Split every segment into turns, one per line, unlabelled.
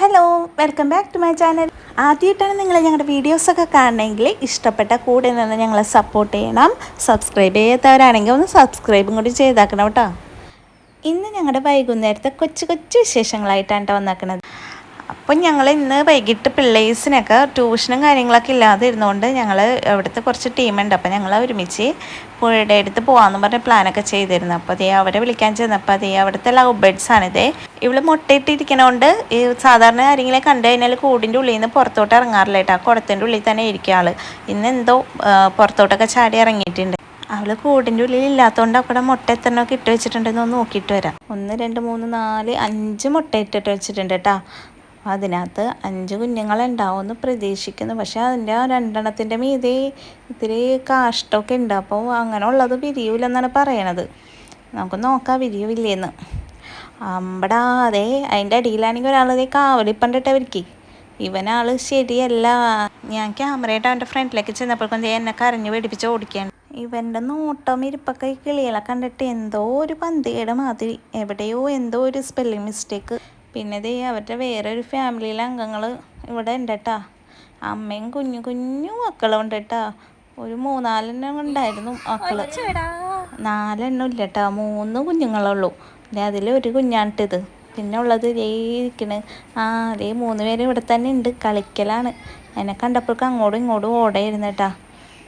Hello, welcome back to my channel. ആദ്യമായിട്ടാണ് നിങ്ങൾ ഞങ്ങളുടെ വീഡിയോസൊക്കെ കാണണമെങ്കിൽ ഇഷ്ടപ്പെട്ട കൂടെ നിന്ന് ഞങ്ങളെ സപ്പോർട്ട് ചെയ്യണം. സബ്സ്ക്രൈബ് ചെയ്യാത്തവരാണെങ്കിൽ ഒന്ന് സബ്സ്ക്രൈബും കൂടി ചെയ്താക്കണം കേട്ടോ. ഇന്ന് ഞങ്ങളുടെ വൈകുന്നേരത്തെ കൊച്ചു കൊച്ചു വിശേഷങ്ങളായിട്ടാണ് കേട്ടോ വന്നേക്കുന്നത്. അപ്പം ഞങ്ങൾ ഇന്ന് വൈകിട്ട് പിള്ളേഴ്സിനൊക്കെ ട്യൂഷനും കാര്യങ്ങളൊക്കെ ഇല്ലാതെ ഇരുന്നുകൊണ്ട് ഞങ്ങൾ അവിടുത്തെ കുറച്ച് ടീമുണ്ട്. അപ്പോൾ ഞങ്ങൾ ഒരുമിച്ച് പുഴയുടെ അടുത്ത് പോകാമെന്ന് പറഞ്ഞ് പ്ലാനൊക്കെ ചെയ്തിരുന്നു. അപ്പോൾ അതേ അവരെ വിളിക്കാൻ ചെന്നപ്പോൾ അതേ അവിടുത്തെ ലവ് ബേഡ്സാണിതേ. ഇവള് മുട്ടയിട്ടിരിക്കണോണ്ട് ഈ സാധാരണ ആരെങ്കിലും കണ്ടു കഴിഞ്ഞാൽ കൂടിൻ്റെ ഉള്ളിൽ നിന്ന് പുറത്തോട്ട് ഇറങ്ങാറില്ല കേട്ടോ. കുടത്തിൻ്റെ ഉള്ളിൽ തന്നെ ഇരിക്കുക ആൾ. ഇന്ന് എന്തോ പുറത്തോട്ടൊക്കെ ചാടി ഇറങ്ങിയിട്ടുണ്ട്. അവൾ കൂടിൻ്റെ ഉള്ളിൽ ഇല്ലാത്തതുകൊണ്ട് അവിടെ മുട്ട എത്രണ്ണമൊക്കെ ഇട്ട് വെച്ചിട്ടുണ്ടെന്ന് ഒന്ന് നോക്കിയിട്ട് വരാം. 1 2 3 4 5 മുട്ട ഇട്ടിട്ട് വെച്ചിട്ടുണ്ട് കേട്ടോ. അതിനകത്ത് 5 കുഞ്ഞുങ്ങളുണ്ടാവുമെന്ന് പ്രതീക്ഷിക്കുന്നു. പക്ഷേ അതിൻ്റെ 2 മീതെ ഇത്തിരി കാഷ്ടമൊക്കെ ഉണ്ട്. അപ്പോൾ അങ്ങനെ ഉള്ളത് വിരിയൂലെന്നാണ് പറയണത്. നമുക്ക് നോക്കാം വിരിയൂല്ലേന്ന്. അമ്പടാ അതെ, അതിൻ്റെ അടിയിലാണെങ്കിൽ ഒരാളതേ കാവലിപ്പണ്ടിട്ടവർക്ക്. ഇവനാൾ ശരിയല്ല. ഞാൻ ക്യാമറയായിട്ട് അവൻ്റെ ഫ്രണ്ടിലേക്ക് ചെന്നപ്പോഴേക്കും എന്നെ കരഞ്ഞ് വെടിപ്പിച്ച് ഓടിക്കുകയാണ്. ഇവൻ്റെ നോട്ടം ഇരിപ്പൊക്കെ ഈ കിളികളെ കണ്ടിട്ട് എന്തോ ഒരു പന്തികയുടെ മാതിരി, എവിടെയോ എന്തോ ഒരു സ്പെല്ലിങ് മിസ്റ്റേക്ക്. പിന്നെ ദേ അവരുടെ വേറൊരു ഫാമിലിയിലെ അംഗങ്ങൾ ഇവിടെ ഉണ്ട് കേട്ടോ. അമ്മയും കുഞ്ഞു കുഞ്ഞു മക്കളും ഉണ്ട് കേട്ടോ. ഒരു 3-4 ഉണ്ടായിരുന്നു മക്കൾ. 4 ഇല്ല കേട്ടോ, 3 കുഞ്ഞുങ്ങളുള്ളൂ. അതിലൊരു കുഞ്ഞാണിട്ടിത്. പിന്നെ ഉള്ളത് ഇരിക്കണ്. അതേ 3 പേര് ഇവിടെ തന്നെ ഉണ്ട്, കളിക്കലാണ്. എന്നെ കണ്ടപ്പോഴേക്കും അങ്ങോട്ടും ഇങ്ങോട്ടും ഓടായിരുന്നു കേട്ടോ.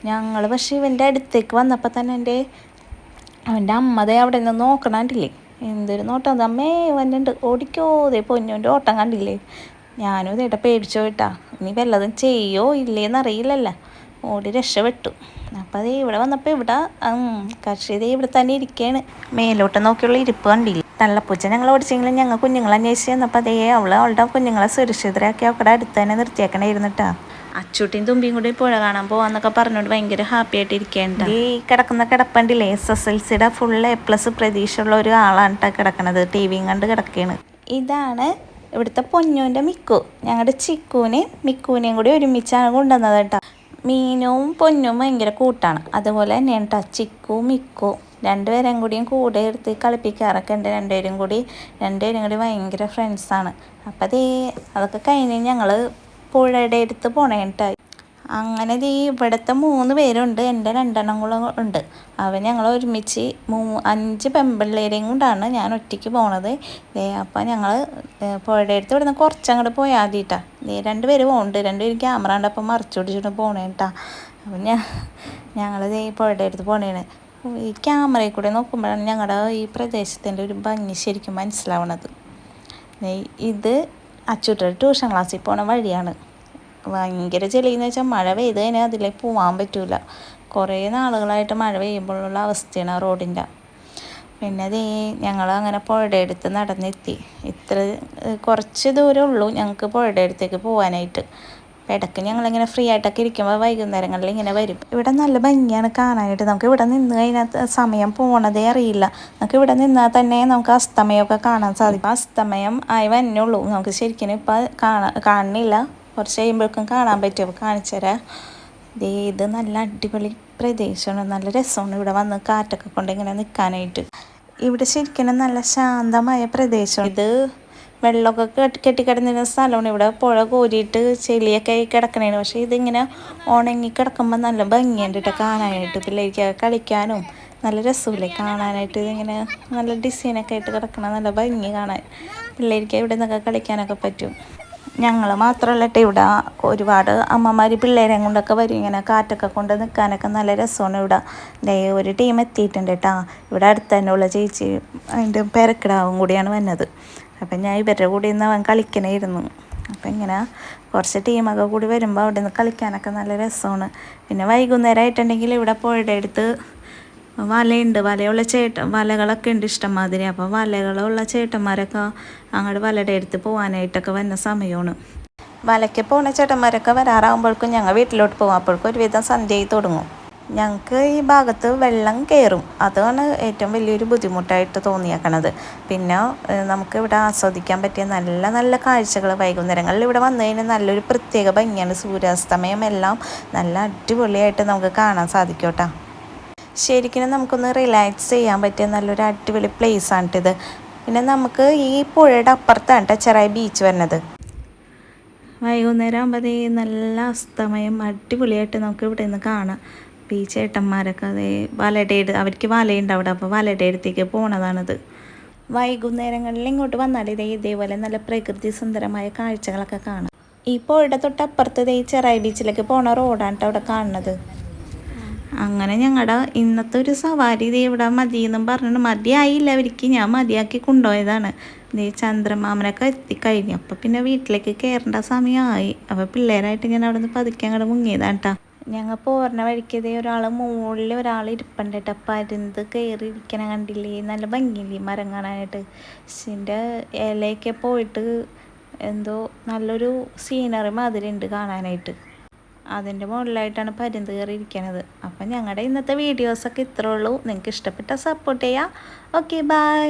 ഞങ്ങൾ പക്ഷേ ഇവൻ്റെ അടുത്തേക്ക് വന്നപ്പോൾ തന്നെ അവൻ്റെ അമ്മതേ അവിടെ നിന്ന് നോക്കണണ്ടില്ലേ, എന്തൊരു നോട്ടം. അമ്മേ വന്നുണ്ട്, ഓടിക്കോ. ഇതേ പൊന്നുൻ്റെ ഓട്ടം കണ്ടില്ലേ. ഞാനും ഇതേട്ട പേടിച്ചോ കേട്ടാ. ഇനി വല്ലതും ചെയ്യോ ഇല്ലേന്നറിയില്ലല്ലോ. ഓടി രക്ഷപ്പെട്ടു. അപ്പം അതേ ഇവിടെ വന്നപ്പോൾ ഇവിടെ കക്ഷി ഇതേ ഇവിടെ തന്നെ ഇരിക്കുകയാണ്. മേലോട്ട് നോക്കിയുള്ള ഇരിപ്പ് കണ്ടില്ലേ. തള്ളപ്പൂച്ച ഞങ്ങൾ ഓടിച്ചെങ്കിലും ഞങ്ങൾ കുഞ്ഞുങ്ങളെ അന്വേഷിച്ച് ചെന്നപ്പോൾ അതേ അവളുടെ കുഞ്ഞുങ്ങളെ സുരക്ഷിതരാക്കി അവിടെ അടുത്ത് തന്നെ നിർത്തിയേക്കണായിരുന്നിട്ടാ. അച്ചൂട്ടിയും തുമ്പിയും കൂടി പുഴ കാണാൻ പോവാന്നൊക്കെ പറഞ്ഞുകൊണ്ട് ഭയങ്കര ഹാപ്പി ആയിട്ട് ഇരിക്കേണ്ട. ഈ കിടക്കുന്ന കിടപ്പണ്ടില്ലേ, SSLCയുടെ ഫുൾ A+ പ്രതീക്ഷയുള്ള ഒരു ആളാണ് കേട്ടോ കിടക്കണത്. TVയും കണ്ട് കിടക്കുകയാണ്. ഇതാണ് ഇവിടുത്തെ പൊന്നൂൻ്റെ മിക്കു. ഞങ്ങളുടെ ചിക്കുവിനെയും മിക്കുവിനെയും കൂടി ഒരുമിച്ചാണ് കൊണ്ടുവന്നത് കേട്ടോ. മീനും പൊന്നും ഭയങ്കര കൂട്ടാണ്. അതുപോലെ തന്നെയാണ് കേട്ടോ ചിക്കു മിക്കു. 2 പേരും കൂടിയും കൂടെ എടുത്ത് കളിപ്പിക്കാറൊക്കെ ഉണ്ട്. 2 പേരും കൂടി ഭയങ്കര ഫ്രണ്ട്സാണ്. അപ്പം അതൊക്കെ കഴിഞ്ഞ് ഞങ്ങൾ പുഴയുടെ അടുത്ത് പോണേ കേട്ടോ. അങ്ങനെ ഇവിടുത്തെ 3 പേരുണ്ട്, എൻ്റെ 2 കൂടെ ഉണ്ട്. ഞങ്ങൾ ഒരുമിച്ച് 5 പെമ്പിള്ളേരെയും കൊണ്ടാണ് ഞാൻ ഒറ്റയ്ക്ക് പോണത്. അപ്പം ഞങ്ങൾ പുഴയുടെ അടുത്ത് ഇവിടുന്ന് കുറച്ചങ്ങോട്ട് പോയാൽ മതിട്ടാ. 2 പേര് പോകുന്നുണ്ട്. 2 പേര് ക്യാമറ ഉണ്ട്, അപ്പം മറിച്ചു പിടിച്ചിട്ട് പോണേ കേട്ടാ. അപ്പം ഞങ്ങൾ പുഴയുടെ അടുത്ത് പോണേണ്. ഈ ക്യാമറയിൽ കൂടെ നോക്കുമ്പോഴാണ് ഞങ്ങളുടെ ഈ പ്രദേശത്തിൻ്റെ ഒരു ഭംഗി ശരിക്കും മനസ്സിലാവണത്. ഇത് അച്ചൂട്ടയുടെ ട്യൂഷൻ ക്ലാസ്സിൽ പോണ വഴിയാണ്. ഭയങ്കര ചെളിയെന്ന് വെച്ചാൽ മഴ പെയ്ത് കഴിഞ്ഞാൽ അതിലേക്ക് പോകാൻ പറ്റില്ല. കുറേ നാളുകളായിട്ട് മഴ പെയ്യുമ്പോഴുള്ള അവസ്ഥയാണ് റോഡിൻ്റെ. പിന്നെ ഞങ്ങൾ അങ്ങനെ പുഴയുടെ അടുത്ത് നടന്നെത്തി. കുറച്ച് ദൂരമേ ഉള്ളൂ ഞങ്ങൾക്ക് പുഴയുടെ അടുത്തേക്ക് പോകാനായിട്ട്. ഇടയ്ക്ക് ഞങ്ങളിങ്ങനെ ഫ്രീ ആയിട്ടൊക്കെ ഇരിക്കുമ്പോൾ വൈകുന്നേരങ്ങളിൽ ഇങ്ങനെ വരും. ഇവിടെ നല്ല ഭംഗിയാണ് കാണാനായിട്ട്. നമുക്ക് ഇവിടെ നിന്ന് കഴിഞ്ഞാൽ സമയം പോണതേ അറിയില്ല. നമുക്ക് ഇവിടെ നിന്നാൽ തന്നെ നമുക്ക് അസ്തമയമൊക്കെ കാണാൻ സാധിക്കും. അസ്തമയം ആയി വന്നുള്ളൂ. നമുക്ക് ശരിക്കും ഇപ്പം കാണുന്നില്ല, കുറച്ച് കഴിയുമ്പോഴേക്കും കാണാൻ പറ്റും. അപ്പോൾ കാണിച്ചു തരാം. ഇത് നല്ല അടിപൊളി പ്രദേശമാണ്, നല്ല രസമാണ് ഇവിടെ വന്ന് കാറ്റൊക്കെ കൊണ്ട് ഇങ്ങനെ നിൽക്കാനായിട്ട്. ഇവിടെ ശരിക്കും നല്ല ശാന്തമായ പ്രദേശം. ഇത് വെള്ളമൊക്കെ കെട്ടിക്കിടന്നിരുന്ന സ്ഥലമാണ്. ഇവിടെ പുഴ കോരിയിട്ട് ചെളിയൊക്കെ കിടക്കണേന്. പക്ഷേ ഇതിങ്ങനെ ഉണങ്ങി കിടക്കുമ്പോൾ നല്ല ഭംഗിയുണ്ട് കേട്ടോ കാണാനായിട്ട്. പിള്ളേർക്ക് കളിക്കാനും നല്ല രസമില്ലേ കാണാനായിട്ട്. ഇതിങ്ങനെ നല്ല ഡിസൈനൊക്കെ ആയിട്ട് കിടക്കണം, നല്ല ഭംഗി കാണാൻ. പിള്ളേർക്ക് ഇവിടെ നിന്നൊക്കെ കളിക്കാനൊക്കെ പറ്റും. ഞങ്ങൾ മാത്രമല്ല കേട്ടോ, ഇവിടെ ഒരുപാട് അമ്മമാർ പിള്ളേരെ കൊണ്ടൊക്കെ വരും. ഇങ്ങനെ കാറ്റൊക്കെ കൊണ്ട് നിൽക്കാനൊക്കെ നല്ല രസമാണ്. ഇവിടെ ഒരു ടീം എത്തിയിട്ടുണ്ട് കേട്ടോ. ഇവിടെ അടുത്ത് തന്നെയുള്ള ചേച്ചി അതിൻ്റെ പെരക്കിടാവും കൂടിയാണ് വന്നത്. അപ്പം ഞാൻ ഇവരുടെ കൂടെ നിന്ന് അവൻ കളിക്കണമായിരുന്നു. അപ്പം ഇങ്ങനെ കുറച്ച് ടീമൊക്കെ കൂടി വരുമ്പോൾ അവിടെ നിന്ന് കളിക്കാനൊക്കെ നല്ല രസമാണ്. പിന്നെ വൈകുന്നേരം ആയിട്ടുണ്ടെങ്കിൽ ഇവിടെ പുഴയുടെ അടുത്ത് വലയുണ്ട്. വലകളൊക്കെ ഉണ്ട് ഇഷ്ടംമാതിരി. അപ്പോൾ വലകളുള്ള ചേട്ടന്മാരൊക്കെ അങ്ങോട്ട് വലയുടെ അടുത്ത് പോകാനായിട്ടൊക്കെ വന്ന സമയമാണ്. വലയ്ക്ക് പോകുന്ന ചേട്ടന്മാരൊക്കെ വരാറാകുമ്പോഴേക്കും ഞങ്ങൾ വീട്ടിലോട്ട് പോകും. അപ്പോഴേക്കും ഒരുവിധം സന്ധ്യയായി തുടങ്ങും. ഞങ്ങൾക്ക് ഈ ഭാഗത്ത് വെള്ളം കയറും. അതാണ് ഏറ്റവും വലിയൊരു ബുദ്ധിമുട്ടായിട്ട് തോന്നിയേക്കണത്. പിന്നെ നമുക്ക് ഇവിടെ ആസ്വദിക്കാൻ പറ്റിയ നല്ല നല്ല കാഴ്ചകൾ വൈകുന്നേരങ്ങളിൽ ഇവിടെ വന്നു കഴിഞ്ഞാൽ നല്ലൊരു പ്രത്യേക ഭംഗിയാണ്. സൂര്യാസ്തമയം എല്ലാം നല്ല അടിപൊളിയായിട്ട് നമുക്ക് കാണാൻ സാധിക്കും കേട്ടോ. ശരിക്കും നമുക്കൊന്ന് റിലാക്സ് ചെയ്യാൻ പറ്റിയ നല്ലൊരു അടിപൊളി പ്ലേസാണിത്. പിന്നെ നമുക്ക് ഈ പുഴയുടെ അപ്പുറത്താണ് ചെറായി ബീച്ച് വരുന്നത്. വൈകുന്നേരം ആകുമ്പോൾ നല്ല അസ്തമയം അടിപൊളിയായിട്ട് നമുക്ക് ഇവിടെ നിന്ന് കാണാം. അപ്പോൾ ഈ ചേട്ടന്മാരൊക്കെ അതേ വലയുടെ അവർക്ക് വലയുണ്ട് അവിടെ, അപ്പോൾ വലയുടെ അടുത്തേക്ക് പോണതാണിത്. വൈകുന്നേരങ്ങളിൽ ഇങ്ങോട്ട് വന്നാൽ ഇതേപോലെ നല്ല പ്രകൃതി സുന്ദരമായ കാഴ്ചകളൊക്കെ കാണാം. ഈ പുഴയുടെ തൊട്ടപ്പുറത്ത് ഈ ചെറായി ബീച്ചിലേക്ക് പോണ റോഡാണ് കേട്ടോ അവിടെ കാണുന്നത്. അങ്ങനെ ഞങ്ങളുടെ ഇന്നത്തെ ഒരു സവാരി ഇത് ഇവിടെ മതിയെന്നും പറഞ്ഞു മതിയായില്ല അവർക്ക്, ഞാൻ മതിയാക്കി കൊണ്ടുപോയതാണ്. ഈ ചന്ദ്രമാമനൊക്കെ എത്തിക്കഴിഞ്ഞു, അപ്പോൾ പിന്നെ വീട്ടിലേക്ക് കയറേണ്ട സമയമായി. അപ്പോൾ പിള്ളേരായിട്ട് ഞാൻ അവിടെ നിന്ന് പതുക്കെ അങ്ങോട്ട് മുങ്ങിയതാണ് കേട്ടോ. ഞങ്ങൾ പോരണ വഴിക്കതേ ഒരാൾ മുകളിൽ ഒരാൾ ഇരിപ്പുണ്ട് കേട്ടോ. പരുന്ത് കയറി ഇരിക്കണ കണ്ടില്ലേ, നല്ല ഭംഗിയില്ലേ മരം കാണാനായിട്ട്. ഇതിൻ്റെ ഇലയൊക്കെ പോയിട്ട് എന്തോ നല്ലൊരു സീനറി മാതിരി ഉണ്ട് കാണാനായിട്ട്. അതിൻ്റെ മുകളിലായിട്ടാണ് പരുന്ത് കയറി ഇരിക്കണത്. അപ്പം ഞങ്ങളുടെ ഇന്നത്തെ വീഡിയോസൊക്കെ ഇത്രേ ഉള്ളൂ. നിങ്ങൾക്ക് ഇഷ്ടപ്പെട്ട സപ്പോർട്ട് ചെയ്യുക. Okay, by.